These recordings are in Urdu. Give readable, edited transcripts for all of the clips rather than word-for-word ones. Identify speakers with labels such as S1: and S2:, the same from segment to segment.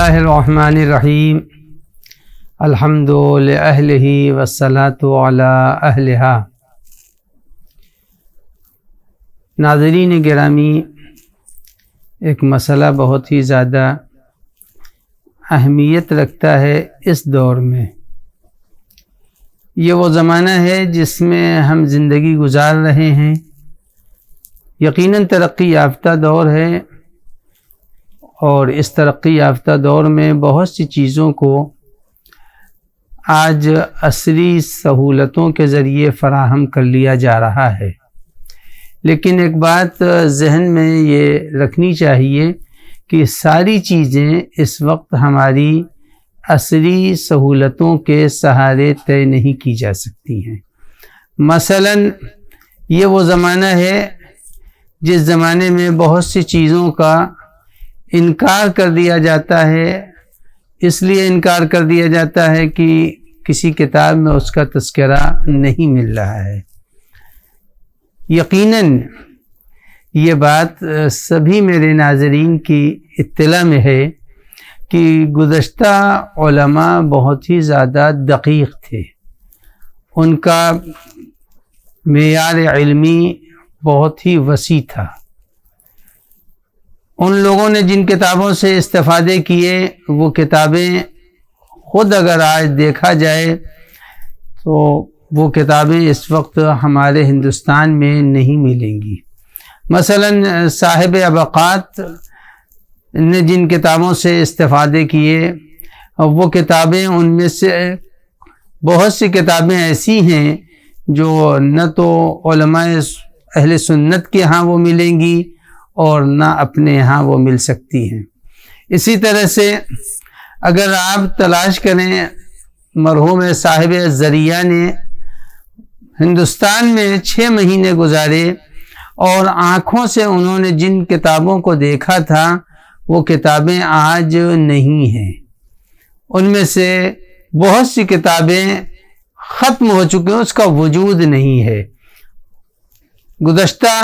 S1: اللہ الرحمن الرحیم الحمد لأہلہ والصلاة علی اہلہا۔ ناظرین گرامی، ایک مسئلہ بہت ہی زیادہ اہمیت رکھتا ہے اس دور میں۔ یہ وہ زمانہ ہے جس میں ہم زندگی گزار رہے ہیں۔ یقیناً ترقی یافتہ دور ہے، اور اس ترقی یافتہ دور میں بہت سی چیزوں کو آج عصری سہولتوں کے ذریعے فراہم کر لیا جا رہا ہے، لیکن ایک بات ذہن میں یہ رکھنی چاہیے کہ ساری چیزیں اس وقت ہماری عصری سہولتوں کے سہارے طے نہیں کی جا سکتی ہیں۔ مثلاً یہ وہ زمانہ ہے جس زمانے میں بہت سی چیزوں کا انکار کر دیا جاتا ہے، اس لیے انکار کر دیا جاتا ہے کہ کسی کتاب میں اس کا تذکرہ نہیں مل رہا ہے۔ یقیناً یہ بات سبھی میرے ناظرین کی اطلاع میں ہے کہ گزشتہ علماء بہت ہی زیادہ دقیق تھے، ان کا معیار علمی بہت ہی وسیع تھا۔ ان لوگوں نے جن کتابوں سے استفادے کیے وہ کتابیں خود اگر آج دیکھا جائے تو وہ کتابیں اس وقت ہمارے ہندوستان میں نہیں ملیں گی۔ مثلاً صاحب ابقات نے جن کتابوں سے استفادے کیے وہ کتابیں، ان میں سے بہت سی کتابیں ایسی ہیں جو نہ تو علماء اہل سنت کے ہاں وہ ملیں گی اور نہ اپنے ہاں وہ مل سکتی ہیں۔ اسی طرح سے اگر آپ تلاش کریں، مرحوم صاحب ذریعہ نے ہندوستان میں 6 مہینے گزارے اور آنکھوں سے انہوں نے جن کتابوں کو دیکھا تھا وہ کتابیں آج نہیں ہیں۔ ان میں سے بہت سی کتابیں ختم ہو چکی ہیں، اس کا وجود نہیں ہے۔ گزشتہ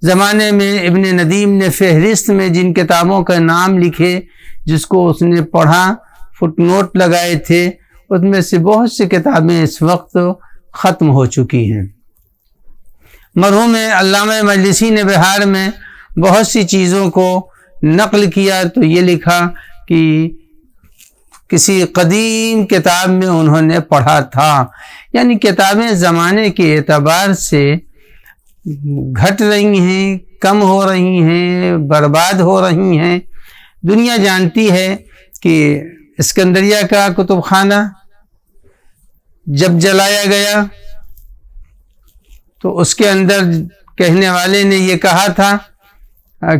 S1: زمانے میں ابن ندیم نے فہرست میں جن کتابوں کا نام لکھے، جس کو اس نے پڑھا، فٹ نوٹ لگائے تھے، ان میں سے بہت سی کتابیں اس وقت ختم ہو چکی ہیں۔ مرحوم علامہ مجلسی نے بہار میں بہت سی چیزوں کو نقل کیا، تو یہ لکھا کہ کسی قدیم کتاب میں انہوں نے پڑھا تھا، یعنی کتابیں زمانے کے اعتبار سے گھٹ رہی ہیں، کم ہو رہی ہیں، برباد ہو رہی ہیں۔ دنیا جانتی ہے کہ اسکندریہ کا کتب خانہ جب جلایا گیا تو اس کے اندر کہنے والے نے یہ کہا تھا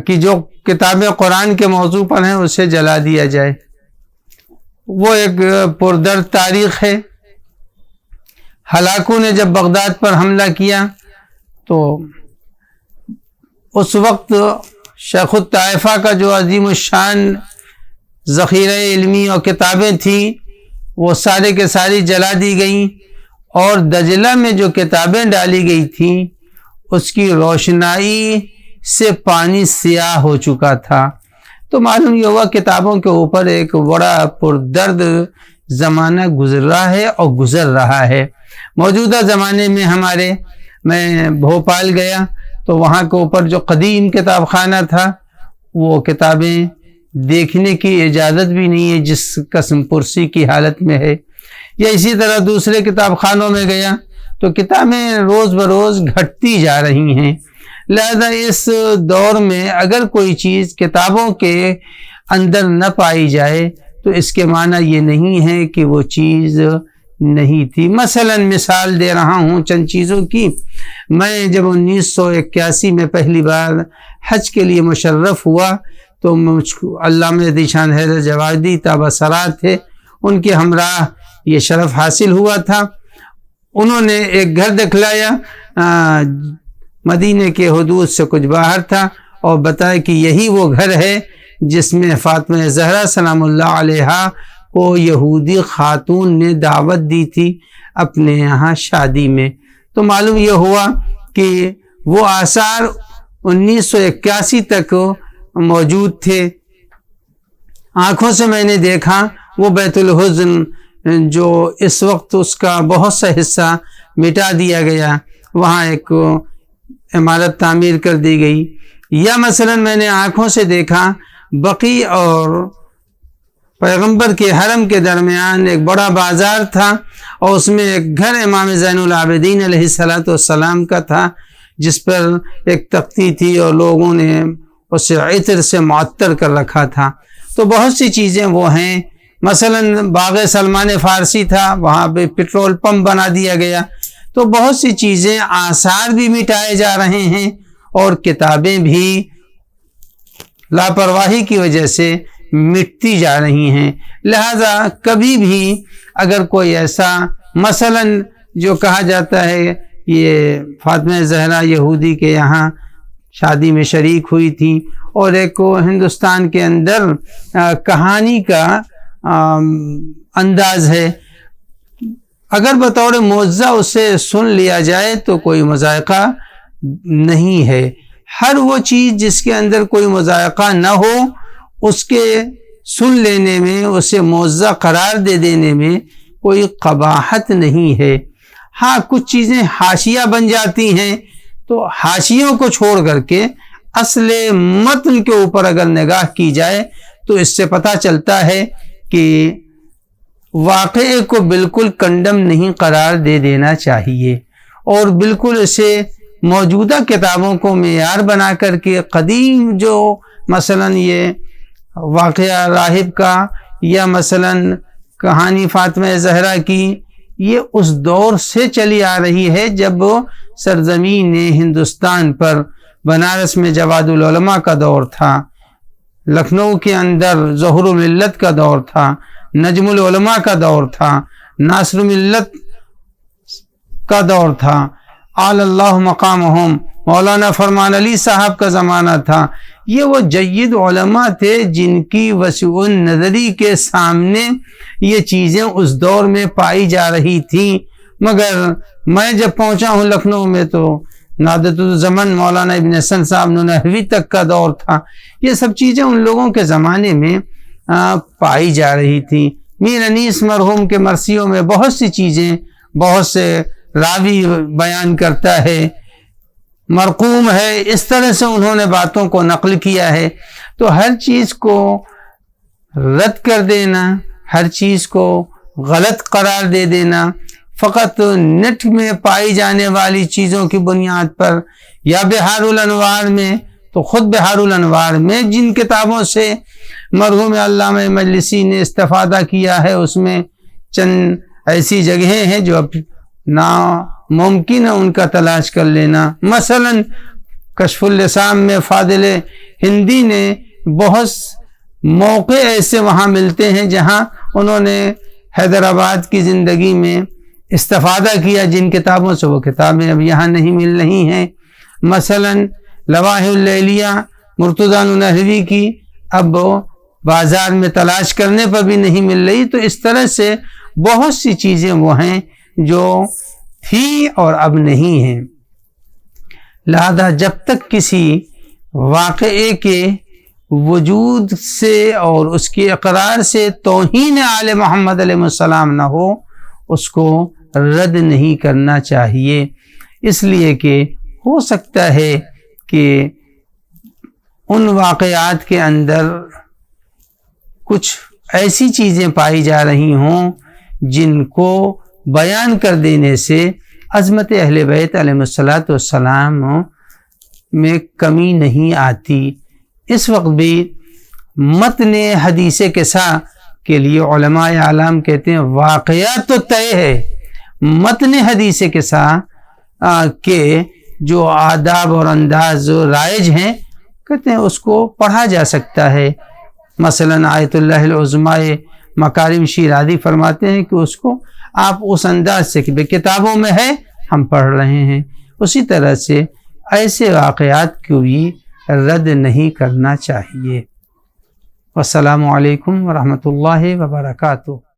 S1: کہ جو کتابیں قرآن کے موضوع پر ہیں اسے جلا دیا جائے۔ وہ ایک پردرد تاریخ ہے۔ ہلاکو نے جب بغداد پر حملہ کیا تو اس وقت شیخ الطائفہ کا جو عظیم الشان ذخیرہ علمی اور کتابیں تھیں وہ سارے کے ساری جلا دی گئیں، اور دجلہ میں جو کتابیں ڈالی گئی تھیں اس کی روشنائی سے پانی سیاہ ہو چکا تھا۔ تو معلوم یہ ہوا کتابوں کے اوپر ایک بڑا پردرد زمانہ گزر رہا ہے اور گزر رہا ہے۔ موجودہ زمانے میں میں بھوپال گیا تو وہاں کے اوپر جو قدیم کتاب خانہ تھا وہ کتابیں دیکھنے کی اجازت بھی نہیں ہے، جس قسم پرسی کی حالت میں ہے۔ یا اسی طرح دوسرے کتاب خانوں میں گیا تو کتابیں روز بروز گھٹتی جا رہی ہیں۔ لہذا اس دور میں اگر کوئی چیز کتابوں کے اندر نہ پائی جائے تو اس کے معنی یہ نہیں ہے کہ وہ چیز نہیں تھی۔ مثلاً مثال دے رہا ہوں چند چیزوں کی۔ میں جب 1981 میں پہلی بار حج کے لیے مشرف ہوا تو مجھ کو علامہ ذیشان حیدر جوادی تابصرات تھے، ان کے ہمراہ یہ شرف حاصل ہوا تھا۔ انہوں نے ایک گھر دکھلایا، مدینے کے حدود سے کچھ باہر تھا، اور بتایا کہ یہی وہ گھر ہے جس میں فاطمہ زہرا سلام اللہ علیہا کو یہودی خاتون نے دعوت دی تھی اپنے یہاں شادی میں۔ تو معلوم یہ ہوا کہ وہ آثار 1981 تک موجود تھے۔ آنکھوں سے میں نے دیکھا وہ بیت الحزن جو اس وقت اس کا بہت سا حصہ مٹا دیا گیا، وہاں ایک عمارت تعمیر کر دی گئی، یا مثلا میں نے آنکھوں سے دیکھا بقیع اور پیغمبر کے حرم کے درمیان ایک بڑا بازار تھا، اور اس میں ایک گھر امام زین العابدین علیہ السلام کا تھا، جس پر ایک تختی تھی اور لوگوں نے اسے عطر سے معطر کر رکھا تھا۔ تو بہت سی چیزیں وہ ہیں، مثلا باغ سلمان فارسی تھا، وہاں پہ پیٹرول پمپ بنا دیا گیا۔ تو بہت سی چیزیں، آثار بھی مٹائے جا رہے ہیں اور کتابیں بھی لاپرواہی کی وجہ سے مٹتی جا رہی ہیں۔ لہذا کبھی بھی اگر کوئی ایسا، مثلا جو کہا جاتا ہے یہ فاطمہ زہرا یہودی کے یہاں شادی میں شریک ہوئی تھی، اور ایک ہندوستان کے اندر کہانی کا انداز ہے، اگر بطور معجزہ اسے سن لیا جائے تو کوئی مذائقہ نہیں ہے۔ ہر وہ چیز جس کے اندر کوئی مذائقہ نہ ہو، اس کے سن لینے میں، اسے معجزہ قرار دے دینے میں کوئی قباحت نہیں ہے۔ ہاں کچھ چیزیں حاشیہ بن جاتی ہیں، تو حاشیوں کو چھوڑ کر کے اصل متن کے اوپر اگر نگاہ کی جائے تو اس سے پتہ چلتا ہے کہ واقعے کو بالکل کنڈم نہیں قرار دے دینا چاہیے، اور بالکل اسے موجودہ کتابوں کو معیار بنا کر کے قدیم جو مثلا یہ واقعہ راہب کا، یا مثلا کہانی فاطمہ زہرا کی، یہ اس دور سے چلی آ رہی ہے جب سرزمین ہندوستان پر بنارس میں جواد العلماء کا دور تھا، لکھنؤ کے اندر ظہور الملت کا دور تھا، نجم العلماء کا دور تھا، ناصر ملت کا دور تھا، اعلی اللہ مقامہم مولانا فرمان علی صاحب کا زمانہ تھا۔ یہ وہ جید علماء تھے جن کی وسیع النظری کے سامنے یہ چیزیں اس دور میں پائی جا رہی تھیں، مگر میں جب پہنچا ہوں لکھنؤ میں تو نادت الزمن مولانا ابن حسن صاحب ننہوی تک کا دور تھا۔ یہ سب چیزیں ان لوگوں کے زمانے میں پائی جا رہی تھی۔ میر انیس مرحوم کے مرثیوں میں بہت سی چیزیں بہت سے راوی بیان کرتا ہے، مرقوم ہے، اس طرح سے انہوں نے باتوں کو نقل کیا ہے۔ تو ہر چیز کو رد کر دینا، ہر چیز کو غلط قرار دے دینا، فقط نیٹ میں پائی جانے والی چیزوں کی بنیاد پر، یا بحار الانوار میں، تو خود بحار الانوار میں جن کتابوں سے مرحوم علامہ مجلسی نے استفادہ کیا ہے، اس میں چند ایسی جگہیں ہیں جو اب ناممکن ہے ان کا تلاش کر لینا۔ مثلا کشف اللسان میں فاضل ہندی نے بہت موقع ایسے وہاں ملتے ہیں جہاں انہوں نے حیدرآباد کی زندگی میں استفادہ کیا، جن کتابوں سے وہ کتابیں اب یہاں نہیں مل رہی ہیں۔ مثلا لواحِ اللیلیہ مرتضیٰ ننہوی کی اب بازار میں تلاش کرنے پر بھی نہیں مل رہی۔ تو اس طرح سے بہت سی چیزیں وہ ہیں جو تھی اور اب نہیں ہیں۔ لہذا جب تک کسی واقعے کے وجود سے اور اس کے اقرار سے توہین آل محمد علیہ السلام نہ ہو، اس کو رد نہیں کرنا چاہیے، اس لیے کہ ہو سکتا ہے کہ ان واقعات کے اندر کچھ ایسی چیزیں پائی جا رہی ہوں جن کو بیان کر دینے سے عظمت اہل بیت علیہ السلام میں کمی نہیں آتی۔ اس وقت بھی متن حدیث قصہ کے لیے علماء اعلام کہتے ہیں واقعات تو طے ہے، متن حدیث قصہ کے جو آداب اور انداز رائج ہیں کہتے ہیں اس کو پڑھا جا سکتا ہے۔ مثلا آیت اللہ العظمی مکارم شیرازی فرماتے ہیں کہ اس کو آپ اس انداز سے کہ کتابوں میں ہے ہم پڑھ رہے ہیں، اسی طرح سے ایسے واقعات کو بھی رد نہیں کرنا چاہیے۔ والسلام علیکم ورحمۃ اللہ وبرکاتہ۔